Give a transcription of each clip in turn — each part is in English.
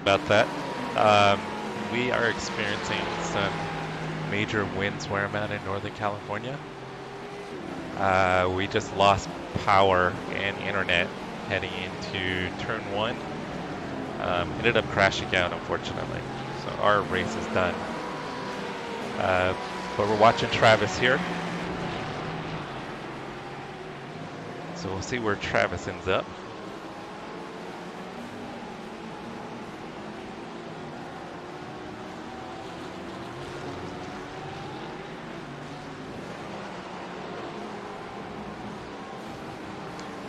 about that. We are experiencing some major winds where I'm at in Northern California. We just lost power and internet heading into turn 1. Ended up crashing out, unfortunately. So our race is done. But we're watching Travis here. So we'll see where Travis ends up.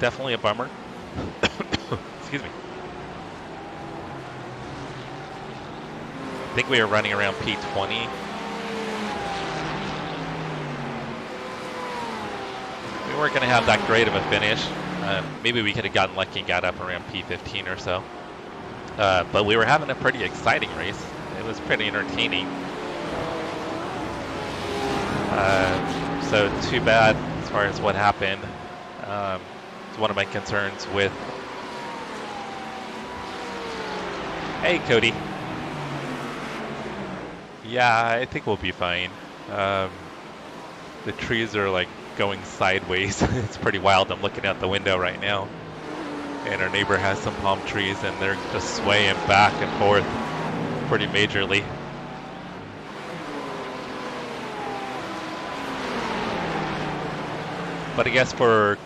Definitely a bummer. Excuse me. I think we were running around P20. We weren't going to have that great of a finish. Maybe we could have gotten lucky and got up around P15 or so. But we were having a pretty exciting race. It was pretty entertaining. So too bad as far as what happened. It's one of my concerns with... Hey, Cody. Yeah, I think we'll be fine. The trees are like going sideways. It's pretty wild. I'm looking out the window right now, and our neighbor has some palm trees, and they're just swaying back and forth pretty majorly. But I guess for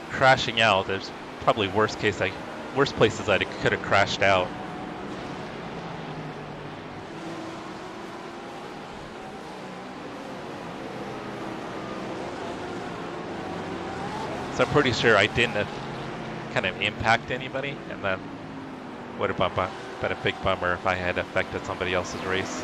crashing out, there's probably worse places I could have crashed out. So I'm pretty sure I didn't kind of impact anybody, and that would have been a big bummer if I had affected somebody else's race.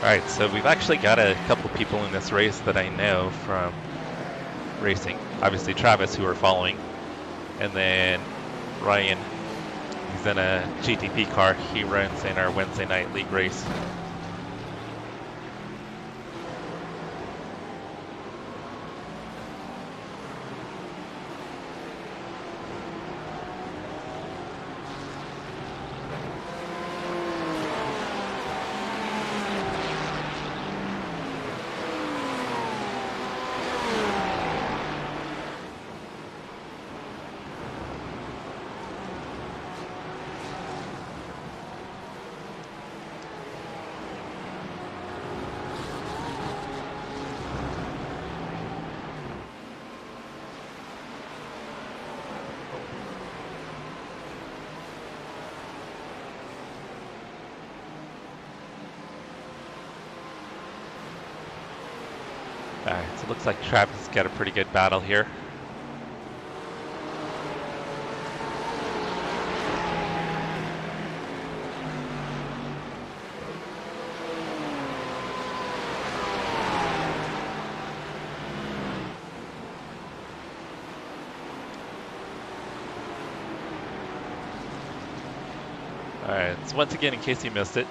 Alright, so we've actually got a couple people in this race that I know from racing. Obviously Travis, who we're following, and then Ryan. He's in a GTP car. He runs in our Wednesday night league race. Alright, so it looks like Travis has got a pretty good battle here. Alright, so once again, in case you missed it,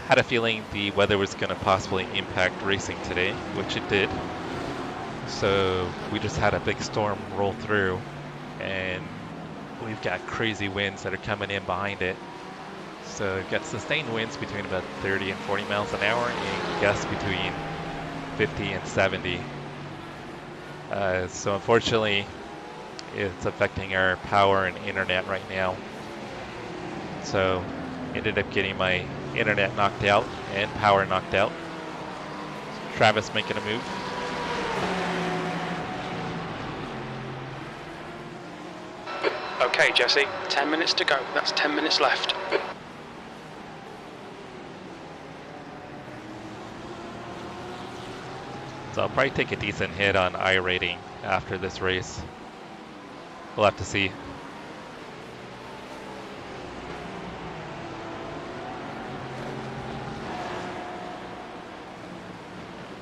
had a feeling the weather was going to possibly impact racing today, which it did. So we just had a big storm roll through, and we've got crazy winds that are coming in behind it. So we've got sustained winds between about 30 and 40 miles an hour, and gusts between 50 and 70. So unfortunately, it's affecting our power and internet right now. So ended up getting my internet knocked out and power knocked out. Travis making a move. Okay, Jesse, 10 minutes to go. That's 10 minutes left. So I'll probably take a decent hit on iRating after this race. We'll have to see.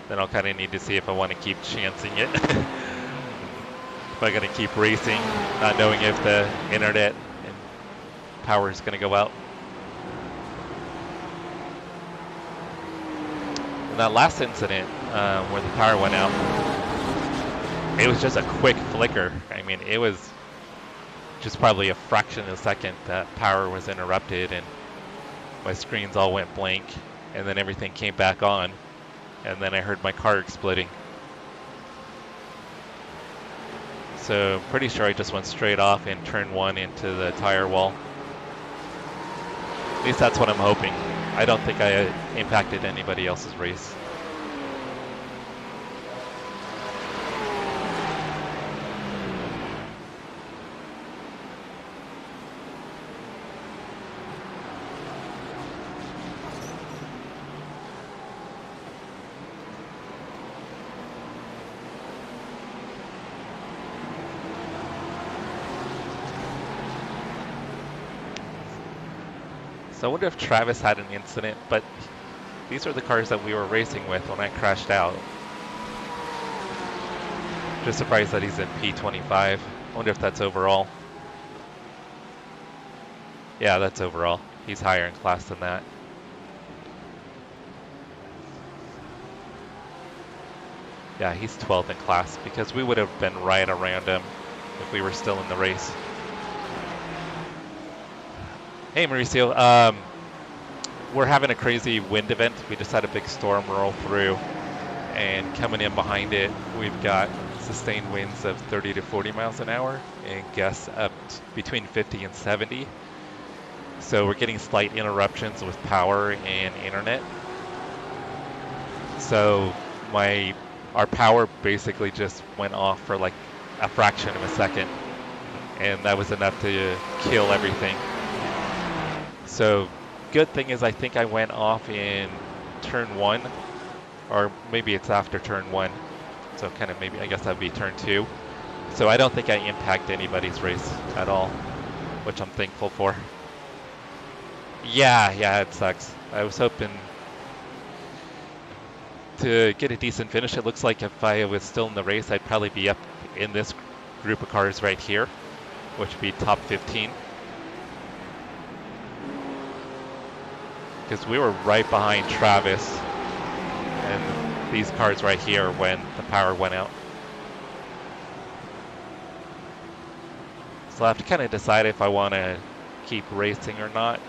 Then I'll kind of need to see if I want to keep chancing it. I going to keep racing, not knowing if the internet and power is going to go out. And that last incident where the power went out, it was just a quick flicker. I mean, it was just probably a fraction of a second that power was interrupted and my screens all went blank, and then everything came back on, and then I heard my car exploding. So pretty sure I just went straight off in turn 1 into the tire wall. At least that's what I'm hoping. I don't think I impacted anybody else's race. So I wonder if Travis had an incident, but these are the cars that we were racing with when I crashed out. Just surprised that he's in P25. I wonder if that's overall. Yeah, that's overall. He's higher in class than that. Yeah, he's 12th in class because we would have been right around him if we were still in the race. Hey Mauricio, we're having a crazy wind event. We just had a big storm roll through, and coming in behind it, we've got sustained winds of 30 to 40 miles an hour and gusts up between 50 and 70. So we're getting slight interruptions with power and internet. So our power basically just went off for like a fraction of a second, and that was enough to kill everything. So good thing is I think I went off in turn 1, or maybe it's after turn 1. So kind of maybe, I guess that would be turn 2. So I don't think I impact anybody's race at all, which I'm thankful for. Yeah, it sucks. I was hoping to get a decent finish. It looks like if I was still in the race, I'd probably be up in this group of cars right here, which would be top 15. Because we were right behind Travis and these cars right here when the power went out. So I'll have to kind of decide if I want to keep racing or not.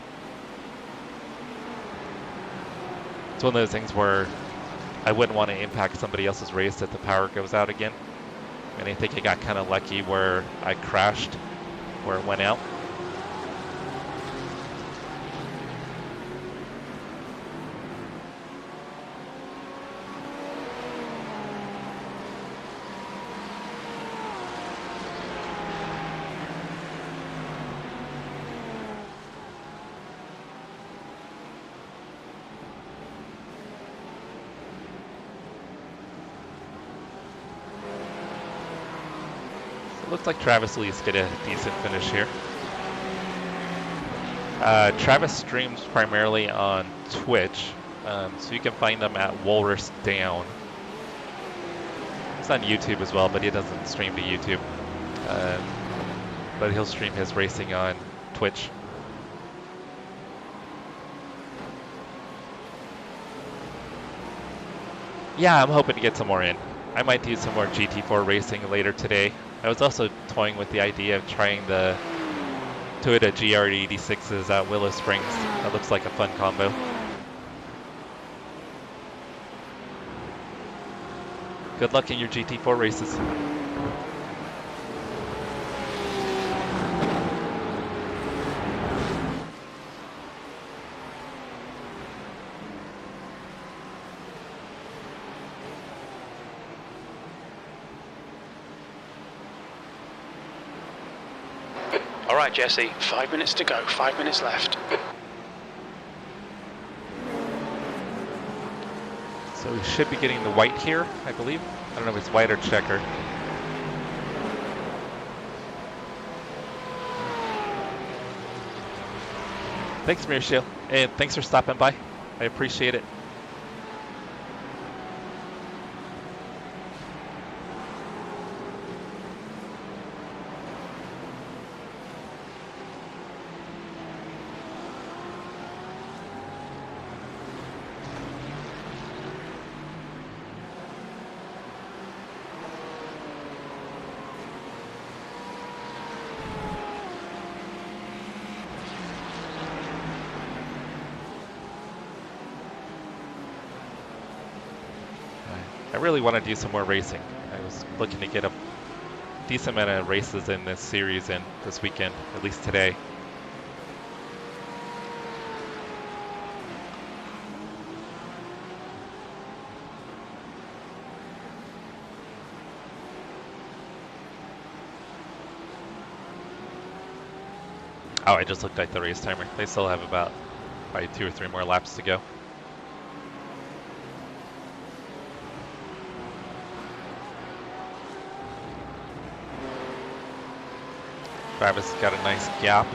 It's one of those things where I wouldn't want to impact somebody else's race if the power goes out again. And I think I got kind of lucky where I crashed where it went out. Looks like Travis Lee's get a decent finish here. Travis streams primarily on Twitch, so you can find him at Walrus Down. It's on YouTube as well, but he doesn't stream to YouTube. But he'll stream his racing on Twitch. Yeah, I'm hoping to get some more in. I might do some more GT4 racing later today. I was also toying with the idea of trying the Toyota GR86s at Willow Springs. That looks like a fun combo. Good luck in your GT4 races. All right, Jesse, 5 minutes to go, 5 minutes left. So we should be getting the white here, I believe. I don't know if it's white or checker. Thanks, Mauricio, and thanks for stopping by. I appreciate it. really want to do some more racing. I was looking to get a decent amount of races in this series and this weekend, at least today. Oh, I just looked at the race timer. They still have about probably 2 or 3 more laps to go. Travis got a nice gap.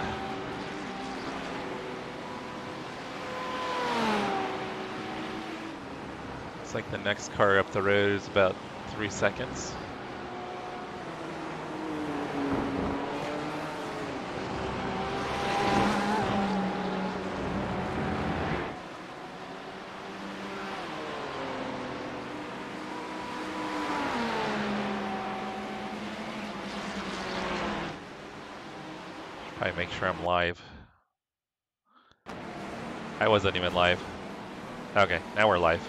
Looks like the next car up the road is about 3 seconds. Probably make sure I'm live. I wasn't even live. Okay, now we're live.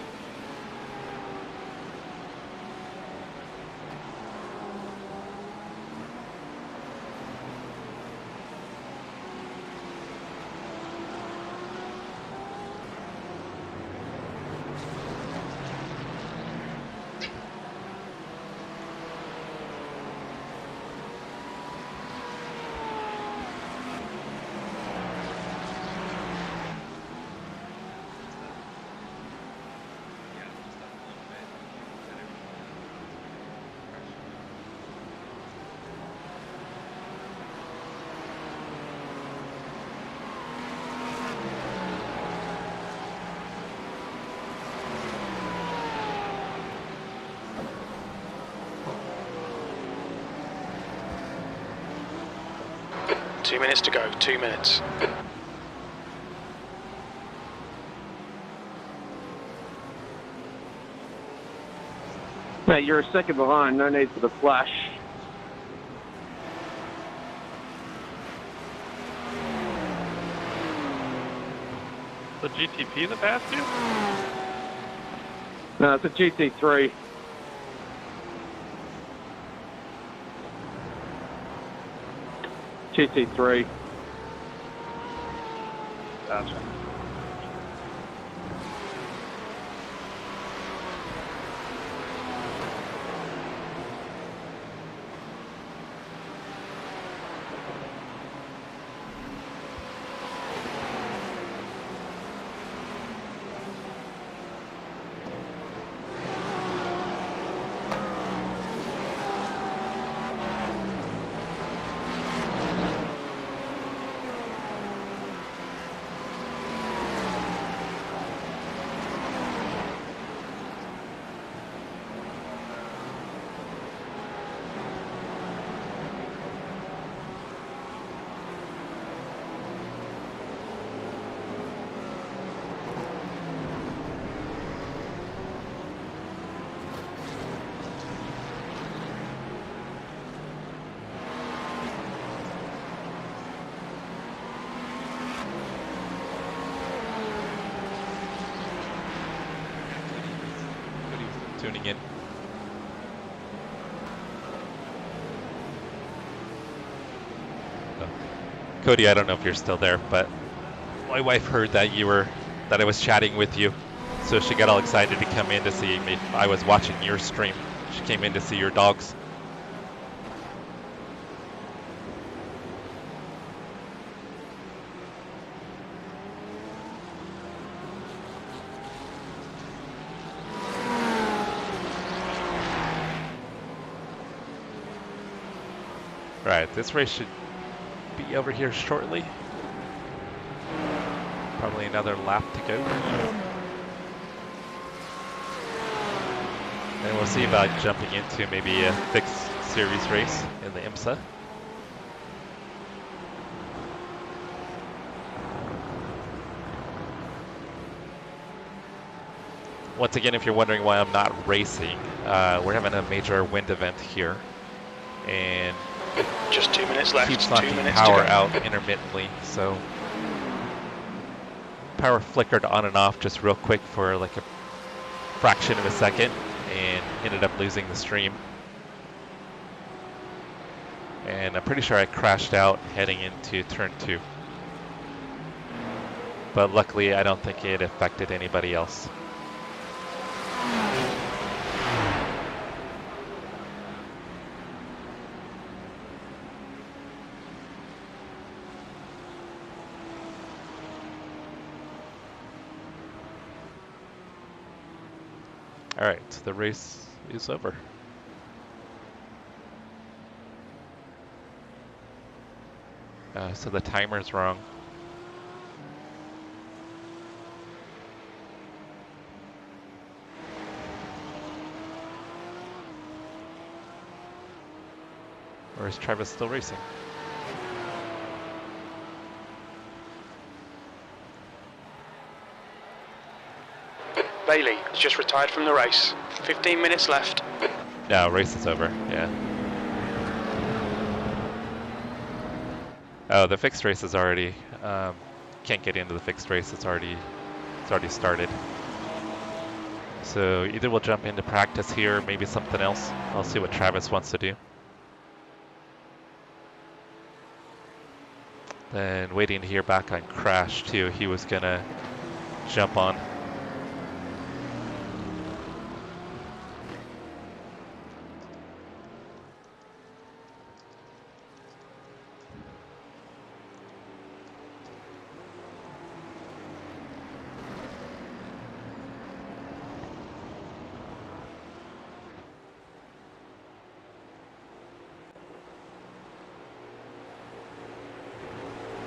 Two minutes to go, 2 minutes. Mate, you're a second behind, no need for the flash. The GTP that passed you? No, it's a GT3. GT3. Gotcha. Tuning in. Oh. Cody, I don't know if you're still there, but my wife heard that I was chatting with you, so she got all excited to come in to see me. I was watching your stream. She came in to see your dogs. Right, this race should be over here shortly. Probably another lap to go. And we'll see about jumping into maybe a fixed series race in the IMSA. Once again, if you're wondering why I'm not racing, we're having a major wind event here. And just 2 minutes left. Keeps 2 knocking minutes power to go. out intermittently, so power flickered on and off just real quick for like a fraction of a second, and ended up losing the stream. And I'm pretty sure I crashed out heading into turn 2. But luckily, I don't think it affected anybody else. All right, so the race is over. So the timer's wrong. Or is Travis still racing? Bailey has just retired from the race. 15 minutes left. No, race is over, yeah. Oh, the fixed race is already, can't get into the fixed race, it's already started. So either we'll jump into practice here, maybe something else. I'll see what Travis wants to do. Then waiting to hear back on Crash too, he was gonna jump on.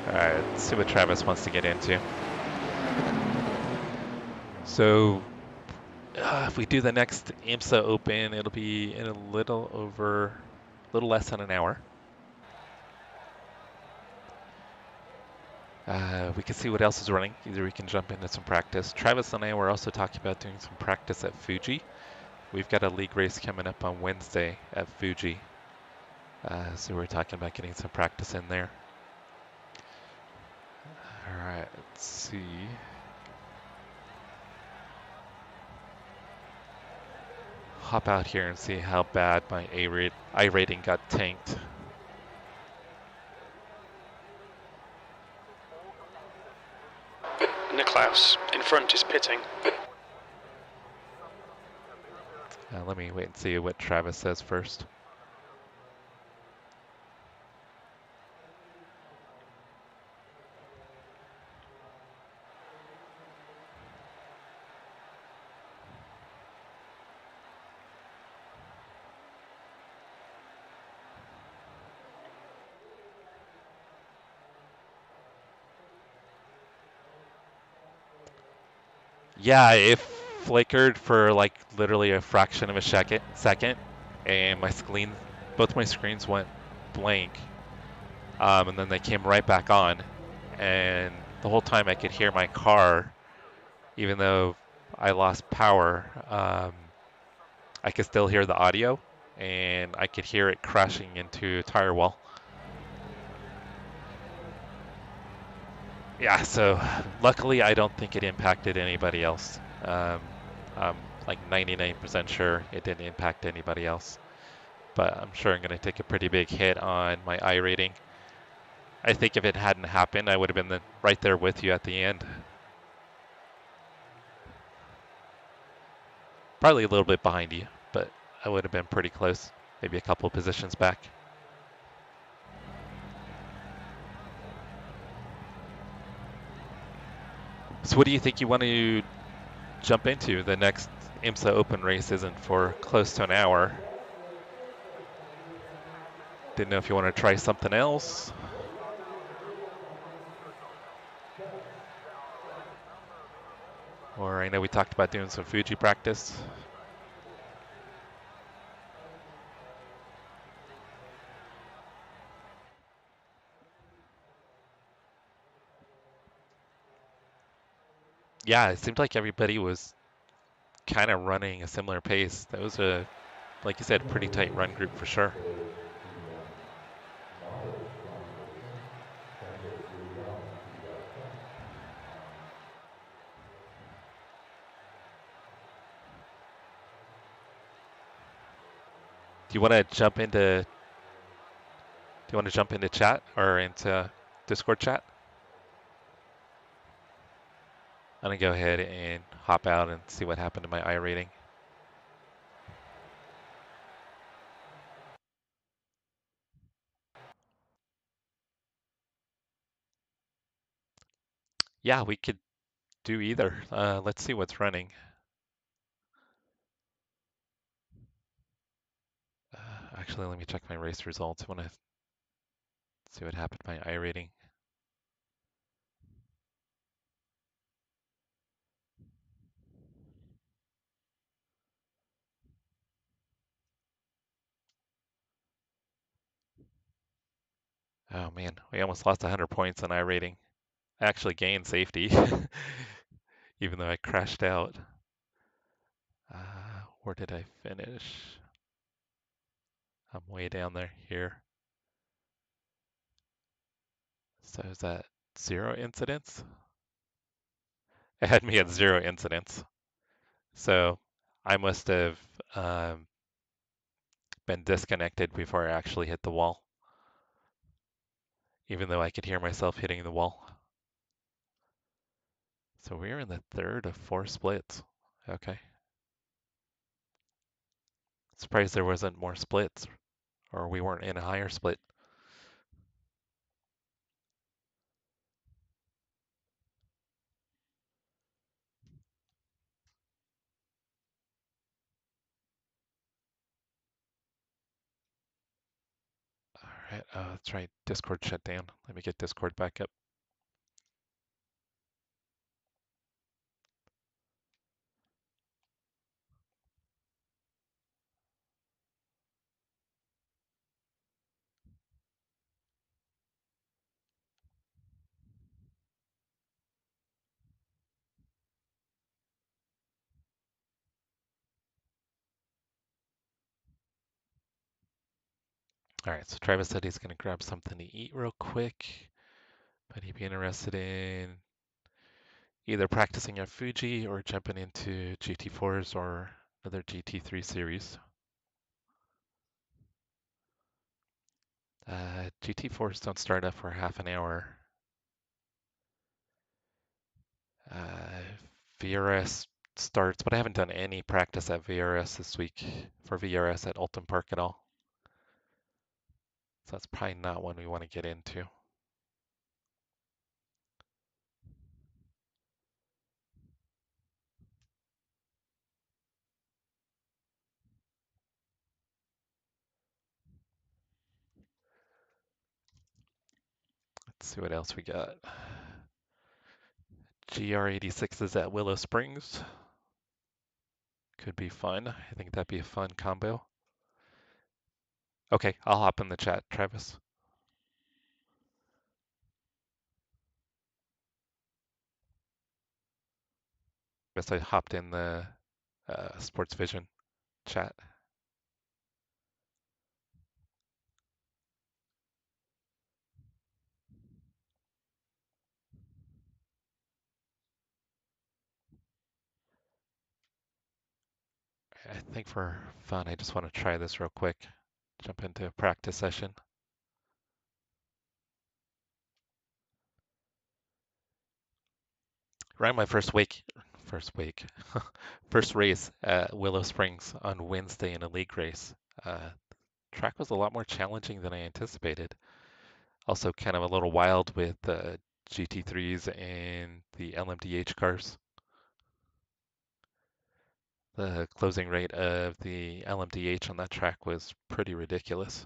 Alright, let's see what Travis wants to get into. So, if we do the next IMSA Open, it'll be in a little less than an hour. We can see what else is running. Either we can jump into some practice. Travis and I were also talking about doing some practice at Fuji. We've got a league race coming up on Wednesday at Fuji. So we're talking about getting some practice in there. Alright, let's see. Hop out here and see how bad my I rating got tanked. Niklaus in front is pitting. Let me wait and see what Travis says first. Yeah, it flickered for like literally a fraction of a second, and both my screens went blank, and then they came right back on, and the whole time I could hear my car, even though I lost power, I could still hear the audio, and I could hear it crashing into a tire wall. Yeah, so luckily I don't think it impacted anybody else. I'm like 99% sure it didn't impact anybody else. But I'm sure I'm going to take a pretty big hit on my I rating. I think if it hadn't happened, I would have been right there with you at the end. Probably a little bit behind you, but I would have been pretty close. Maybe a couple positions back. So what do you think you want to jump into? The next IMSA Open race isn't for close to an hour. Didn't know if you want to try something else. Or I know we talked about doing some Fuji practice. Yeah, it seemed like everybody was kind of running a similar pace. That was a, like you said, pretty tight run group for sure. you want to jump into? Do you want to jump into chat or into Discord chat? I'm gonna go ahead and hop out and see what happened to my iRating. Yeah, we could do either. Let's see what's running. Actually, let me check my race results. I want to see what happened to my iRating. Oh man, we almost lost 100 points on iRating. I actually gained safety, even though I crashed out. Where did I finish? I'm way down there here. So is that 0 incidents? It had me at 0 incidents. So I must have been disconnected before I actually hit the wall, even though I could hear myself hitting the wall. So we're in the third of 4 splits. Okay. Surprised there wasn't more splits, or we weren't in a higher split. All right, that's right. Discord shut down. Let me get Discord back up. All right, so Travis said he's going to grab something to eat real quick, but he'd be interested in either practicing at Fuji or jumping into GT4s or another GT3 series. GT4s don't start up for half an hour. VRS starts, but I haven't done any practice at VRS this week for VRS at Alton Park at all. So that's probably not one we want to get into. Let's see what else we got. GR86 is at Willow Springs. Could be fun. I think that'd be a fun combo. Okay, I'll hop in the chat, Travis. Guess I hopped in the Sports Vision chat. I think for fun, I just want to try this real quick. Jump into a practice session. Ran my first race at Willow Springs on Wednesday in a league race. Track was a lot more challenging than I anticipated. Also kind of a little wild with the GT3s and the LMDh cars. The closing rate of the LMDh on that track was pretty ridiculous.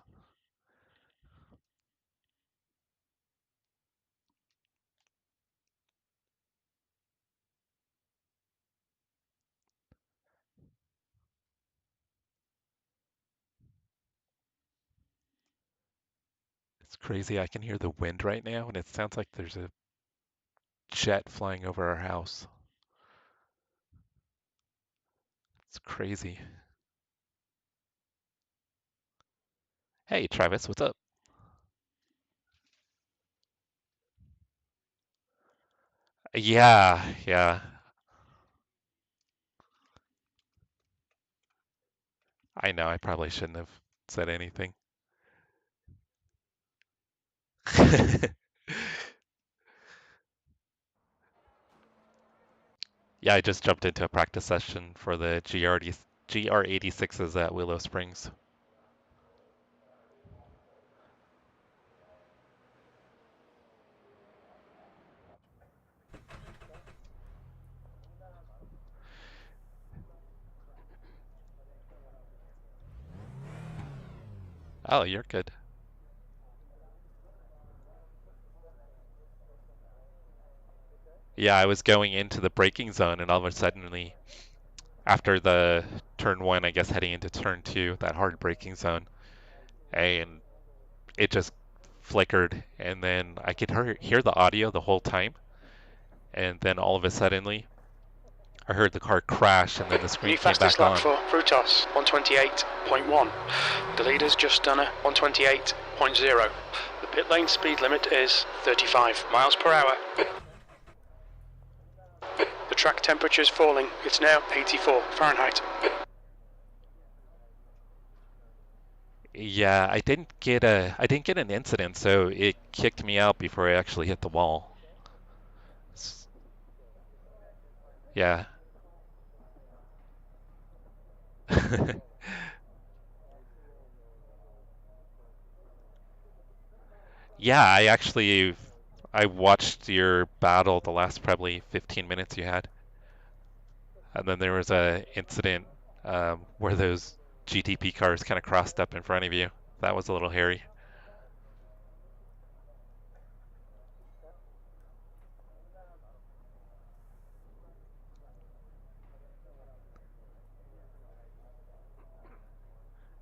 It's crazy. I can hear the wind right now, and it sounds like there's a jet flying over our house. It's crazy. Hey, Travis, what's up? Yeah. I know, I probably shouldn't have. said anything. Yeah, I just jumped into a practice session for the GR86s at Willow Springs. Oh, you're good. Yeah, I was going into the braking zone, and all of a sudden, after the turn one, I guess heading into turn two, that hard braking zone, and it just flickered, and then I could hear the audio the whole time, and then all of a sudden, I heard the car crash, and then the screen New came fastest back lap on. for Frutos, 128.1. The leader's just done a 128.0. The pit lane speed limit is 35 miles per hour. The track temperature is falling. It's now 84 Fahrenheit. Yeah, I didn't get an incident, so it kicked me out before I actually hit the wall. Yeah. Yeah, I watched your battle the last probably 15 minutes you had. And then there was a incident where those GTP cars kind of crossed up in front of you. That was a little hairy.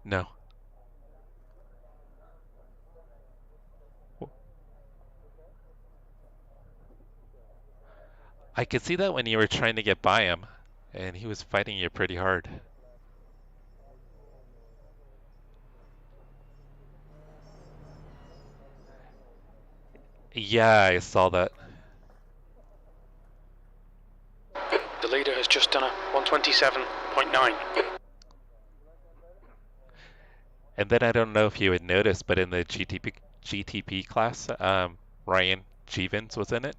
No. I could see that when you were trying to get by him, and he was fighting you pretty hard. Yeah, I saw that. The leader has just done a 127.9. And then I don't know if you had noticed, but in the GTP class, Ryan Jevons was in it.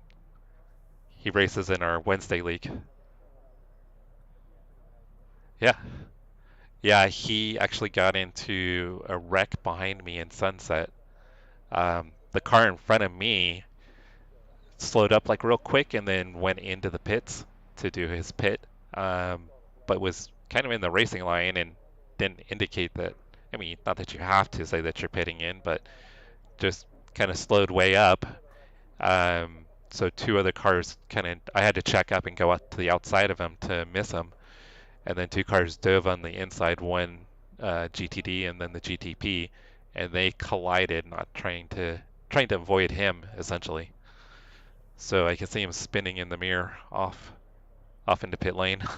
He races in our Wednesday league. Yeah. Yeah, he actually got into a wreck behind me in Sunset. The car in front of me slowed up like real quick and then went into the pits to do his pit, but was kind of in the racing line and didn't indicate that. I mean, not that you have to say that you're pitting in, but just kind of slowed way up. So two other cars I had to check up and go out to the outside of him to miss him. And then two cars dove on the inside, one GTD and then the GTP, and they collided, not trying to avoid him essentially. So I can see him spinning in the mirror off into pit lane. All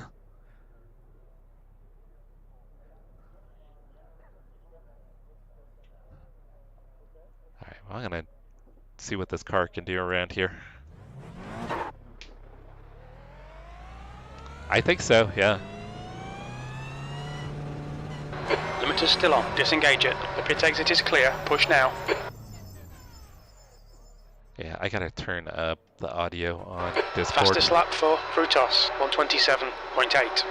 right, well, I'm gonna see what this car can do around here. I think so, yeah. Limiter's still on. Disengage it. The pit exit is clear. Push now. Yeah, I gotta turn up the audio on Discord. Fastest lap for Frutos, 127.8.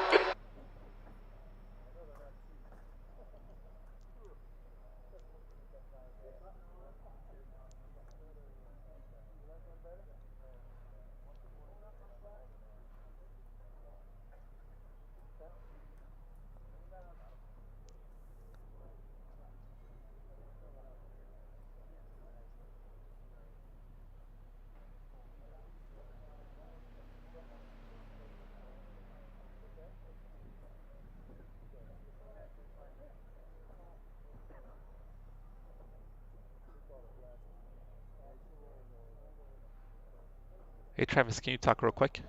Hey Travis, can you talk real quick?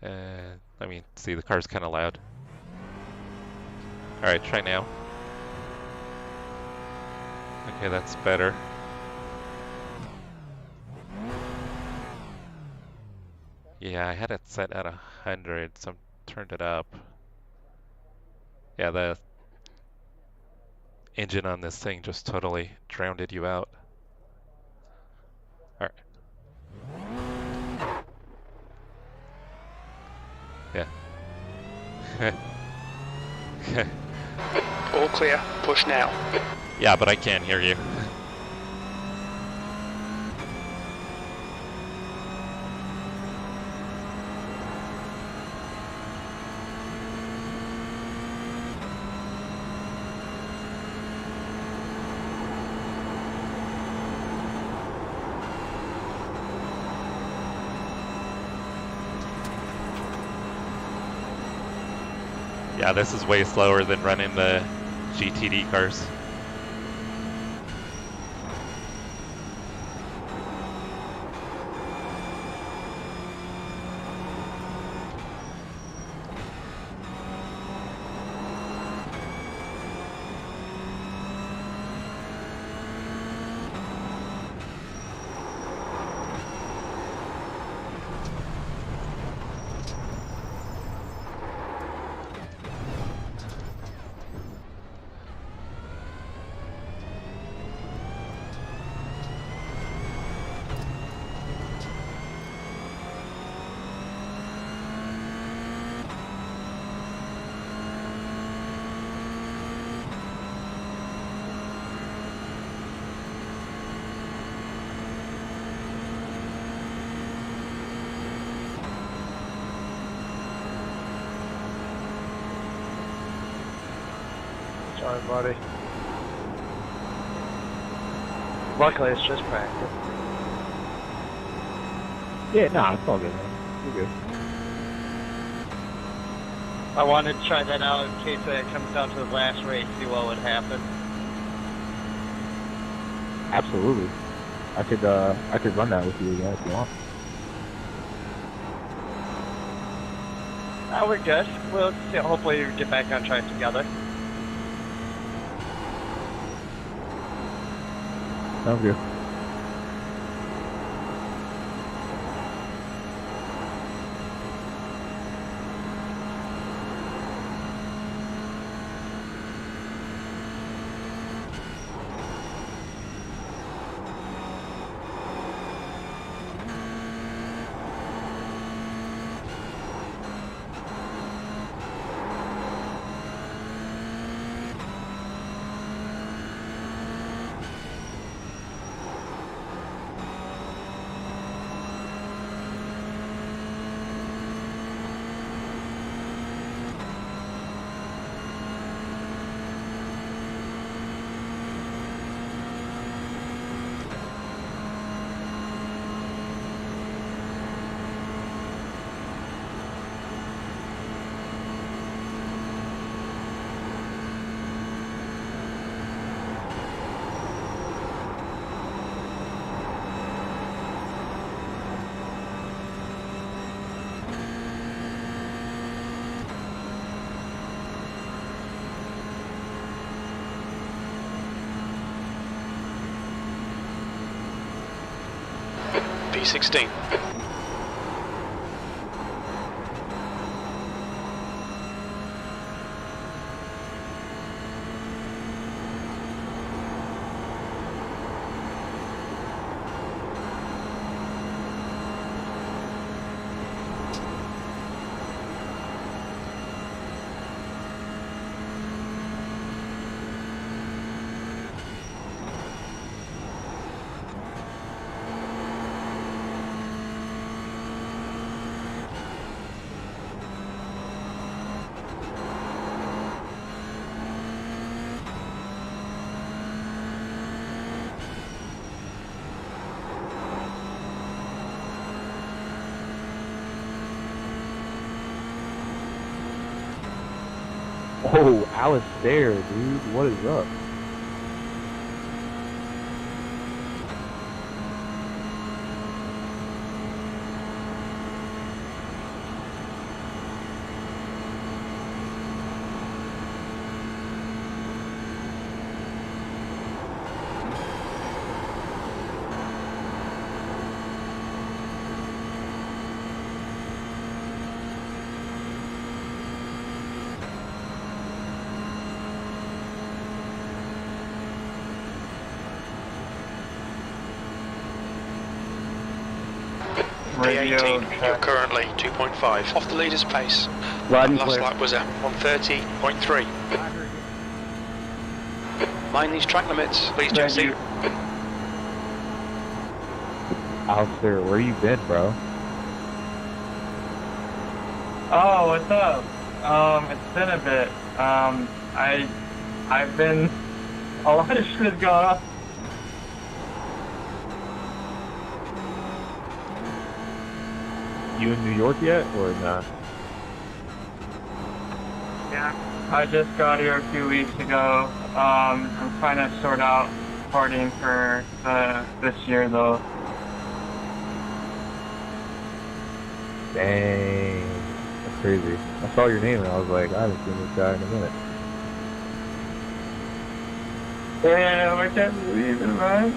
I mean, see, the car's kind of loud. All right, try now. Okay, that's better. Yeah, I had it set at 100, so I turned it up. Yeah, the engine on this thing just totally drowned you out. All right. Yeah. All clear, push now. Yeah, but I can't hear you. Yeah, this is way slower than running the GTD cars. Sorry, buddy. Luckily, it's just practice. Yeah, nah, it's all good, man. You're good. I wanted to try that out in case it comes down to the last race, see what would happen. Absolutely. I could run that with you again if you want. We're good. We'll see, hopefully get back on track together. Sounds good. P16. Oh, Alice there, dude. What is up? Radio P18, check. you're currently 2.5 off the leader's pace. Riding Last clear. lap was a 130.3. Mind these track limits, please, Jesse. Alistair, where you been, bro? Oh, what's up? It's been a bit. I've been a lot of shit going on. You in New York yet, or not? Yeah, I just got here a few weeks ago. I'm trying to sort out partying for this year, though. Dang, that's crazy. I saw your name and I was like, I haven't seen this guy in a minute. Yeah, I can't believe it, man.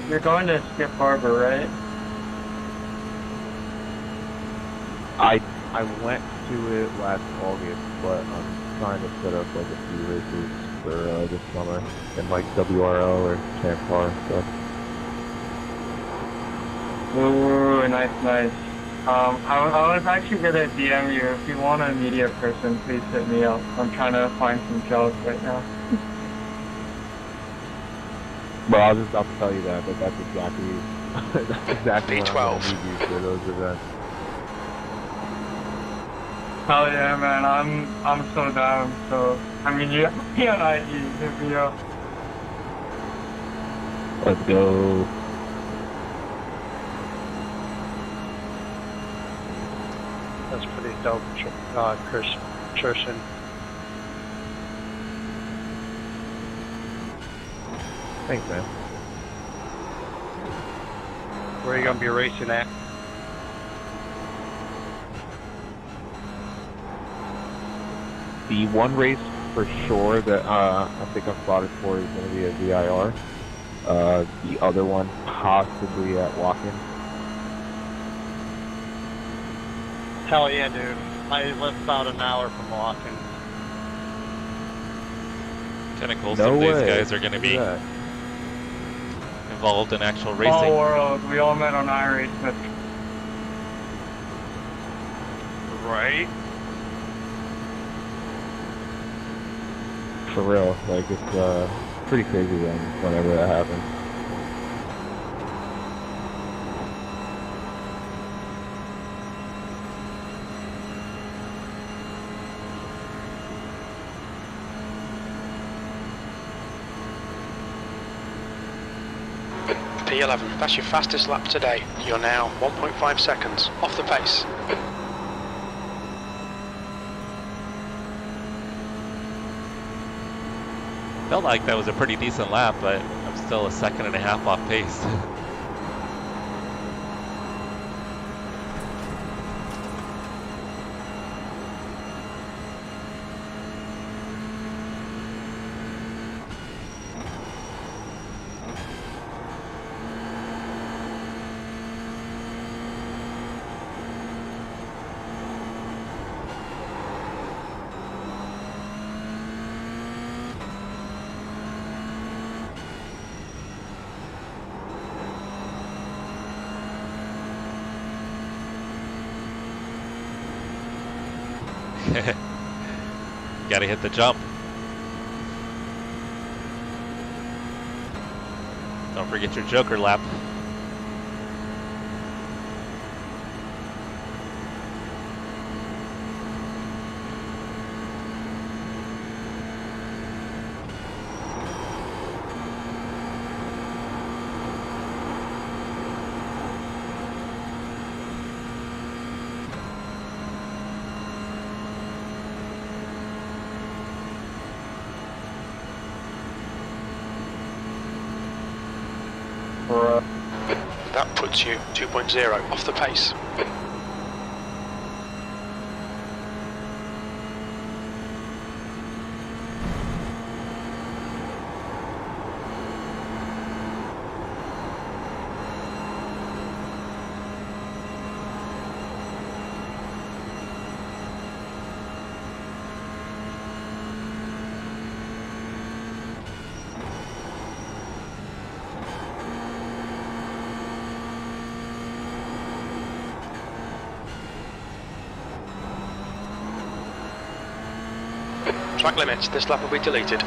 You're going to Skip Barber, right? I went to it last August, but I'm trying to set up like a few races for this summer in like WRL or Champ Car stuff. Ooh, nice. I was actually gonna DM you. If you want a media person, please hit me up. I'm trying to find some jobs right now. Well, I was just about to tell you that, but that's exactly what I'm B12. gonna need you for those events. Hell yeah, man! I'm so down. So I mean, you on IG, hit me up. Let's go. That's pretty dope, Christian. Thanks, man. Where are you gonna be racing at? The one race for sure that I think I'm spotted for is going to be a VIR. The other one possibly at Watkins. Hell yeah, dude! I live about an hour from Watkins. Kind of cool. No Some of these way. guys are going to Look be at that. involved in actual Small racing. world. We all met on iRacing. Right. For real, like it's pretty crazy whenever that happens. P11, that's your fastest lap today. You're now 1.5 seconds off the pace. Felt like that was a pretty decent lap, but I'm still a second and a half off pace. Gotta hit the jump. Don't forget your joker lap. That puts you 2.0 off the pace. Track limits, this lap will be deleted.